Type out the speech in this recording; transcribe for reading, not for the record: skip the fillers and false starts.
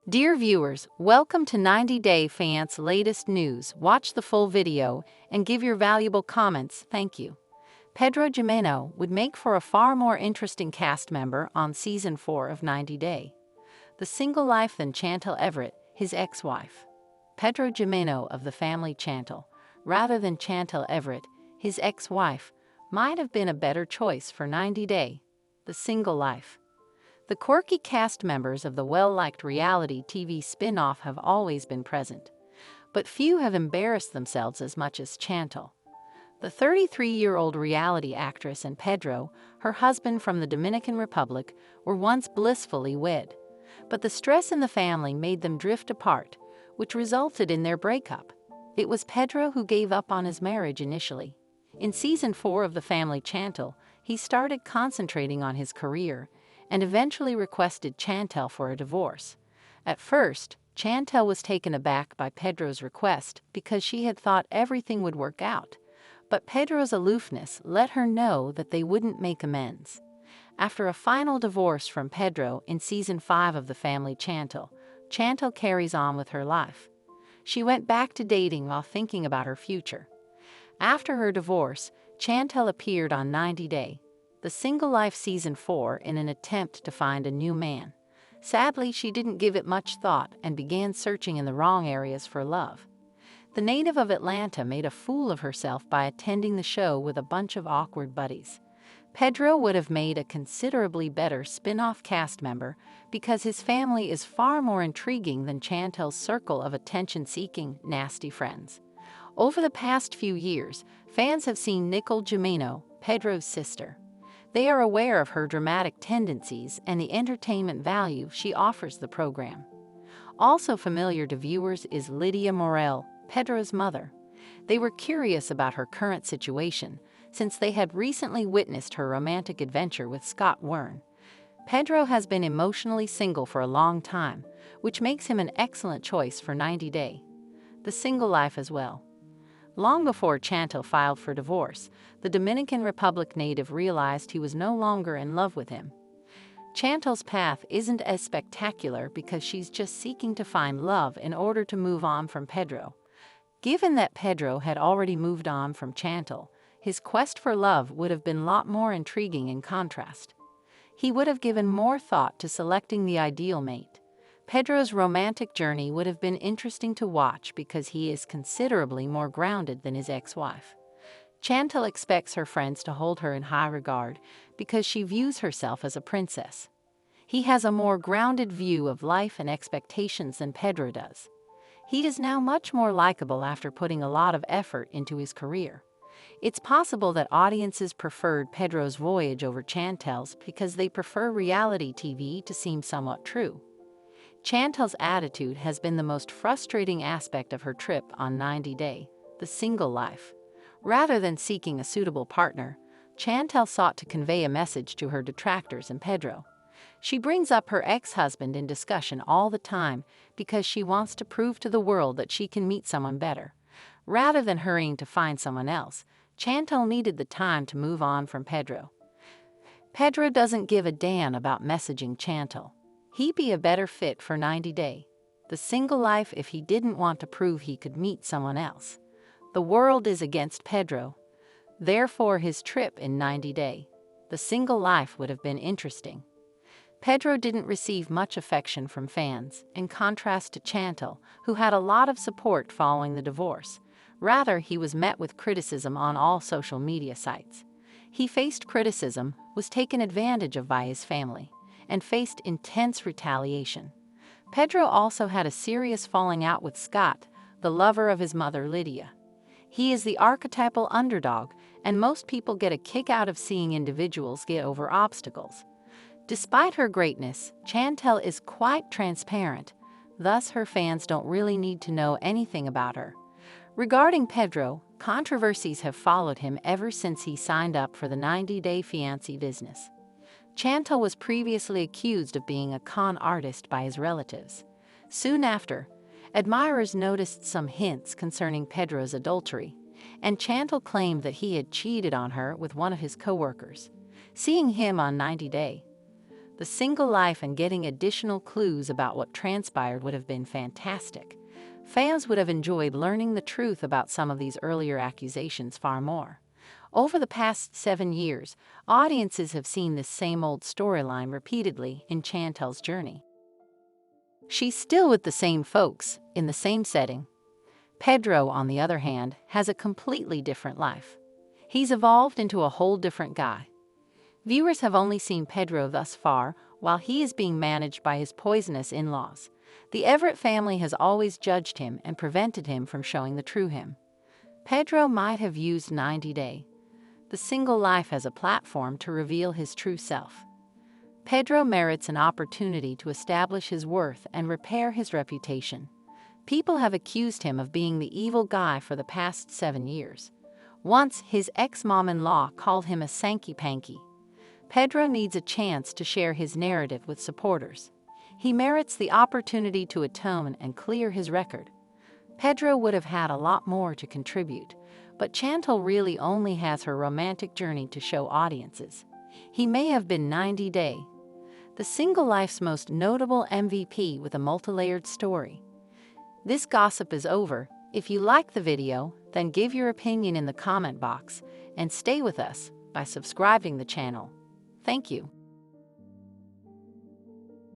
Dear viewers, welcome to 90 Day Fiancé's latest news. Watch the full video and give your valuable comments. Thank you. Pedro Jimeno would make for a far more interesting cast member on Season 4 of 90 Day. The single life than Chantel Everett, his ex-wife. Pedro Jimeno of the family Chantel, rather than Chantel Everett, his ex-wife, might have been a better choice for 90 Day. The single life. The quirky cast members of the well-liked reality TV spin-off have always been present, but few have embarrassed themselves as much as Chantel. The 33-year-old reality actress and Pedro, her husband from the Dominican Republic, were once blissfully wed, but the stress in the family made them drift apart, which resulted in their breakup. It was Pedro who gave up on his marriage initially. In Season 4 of the family Chantel, he started concentrating on his career and eventually requested Chantel for a divorce. At first, Chantel was taken aback by Pedro's request because she had thought everything would work out, but Pedro's aloofness let her know that they wouldn't make amends. After a final divorce from Pedro in Season 5 of the family Chantel, Chantel carries on with her life. She went back to dating while thinking about her future. After her divorce, Chantel appeared on 90 Day, the single life Season 4 in an attempt to find a new man. Sadly, she didn't give it much thought and began searching in the wrong areas for love. The native of Atlanta made a fool of herself by attending the show with a bunch of awkward buddies. Pedro would have made a considerably better spin-off cast member because his family is far more intriguing than Chantel's circle of attention-seeking, nasty friends. Over the past few years, fans have seen Nicole Jimeno, Pedro's sister. They are aware of her dramatic tendencies and the entertainment value she offers the program. Also familiar to viewers is Lydia Morel, Pedro's mother. They were curious about her current situation, since they had recently witnessed her romantic adventure with Scott Wern. Pedro has been emotionally single for a long time, which makes him an excellent choice for 90 Day. The single life as well. Long before Chantel filed for divorce, the Dominican Republic native realized he was no longer in love with him. Chantel's path isn't as spectacular because she's just seeking to find love in order to move on from Pedro. Given that Pedro had already moved on from Chantel, his quest for love would have been a lot more intriguing in contrast. He would have given more thought to selecting the ideal mate. Pedro's romantic journey would have been interesting to watch because he is considerably more grounded than his ex-wife. Chantel expects her friends to hold her in high regard because she views herself as a princess. He has a more grounded view of life and expectations than Pedro does. He is now much more likable after putting a lot of effort into his career. It's possible that audiences preferred Pedro's voyage over Chantel's because they prefer reality TV to seem somewhat true. Chantel's attitude has been the most frustrating aspect of her trip on 90 Day, the single life. Rather than seeking a suitable partner, Chantel sought to convey a message to her detractors and Pedro. She brings up her ex-husband in discussion all the time because she wants to prove to the world that she can meet someone better. Rather than hurrying to find someone else, Chantel needed the time to move on from Pedro. Pedro doesn't give a damn about messaging Chantel. He'd be a better fit for 90 Day, the single life, if he didn't want to prove he could meet someone else. The world is against Pedro. Therefore, his trip in 90 Day, the single life, would have been interesting. Pedro didn't receive much affection from fans, in contrast to Chantel, who had a lot of support following the divorce. Rather, he was met with criticism on all social media sites. He faced criticism, was taken advantage of by his family, and faced intense retaliation. Pedro also had a serious falling out with Scott, the lover of his mother Lydia. He is the archetypal underdog, and most people get a kick out of seeing individuals get over obstacles. Despite her greatness, Chantel is quite transparent, thus her fans don't really need to know anything about her. Regarding Pedro, controversies have followed him ever since he signed up for the 90 Day Fiancé business. Chantel was previously accused of being a con artist by his relatives. Soon after, admirers noticed some hints concerning Pedro's adultery, and Chantel claimed that he had cheated on her with one of his co-workers. Seeing him on 90 Day, The single life and getting additional clues about what transpired would have been fantastic. Fans would have enjoyed learning the truth about some of these earlier accusations far more. Over the past 7 years, audiences have seen this same old storyline repeatedly in Chantel's journey. She's still with the same folks, in the same setting. Pedro, on the other hand, has a completely different life. He's evolved into a whole different guy. Viewers have only seen Pedro thus far, while he is being managed by his poisonous in-laws. The Everett family has always judged him and prevented him from showing the true him. Pedro might have used 90 Day, the single life, as a platform to reveal his true self. Pedro merits an opportunity to establish his worth and repair his reputation. People have accused him of being the evil guy for the past 7 years. Once, his ex-mom-in-law called him a sanky-panky. Pedro needs a chance to share his narrative with supporters. He merits the opportunity to atone and clear his record. Pedro would have had a lot more to contribute, but Chantel really only has her romantic journey to show audiences. He may have been 90 Day, the single life's most notable MVP with a multi-layered story. This gossip is over. If you like the video, then give your opinion in the comment box and stay with us by subscribing the channel. Thank you.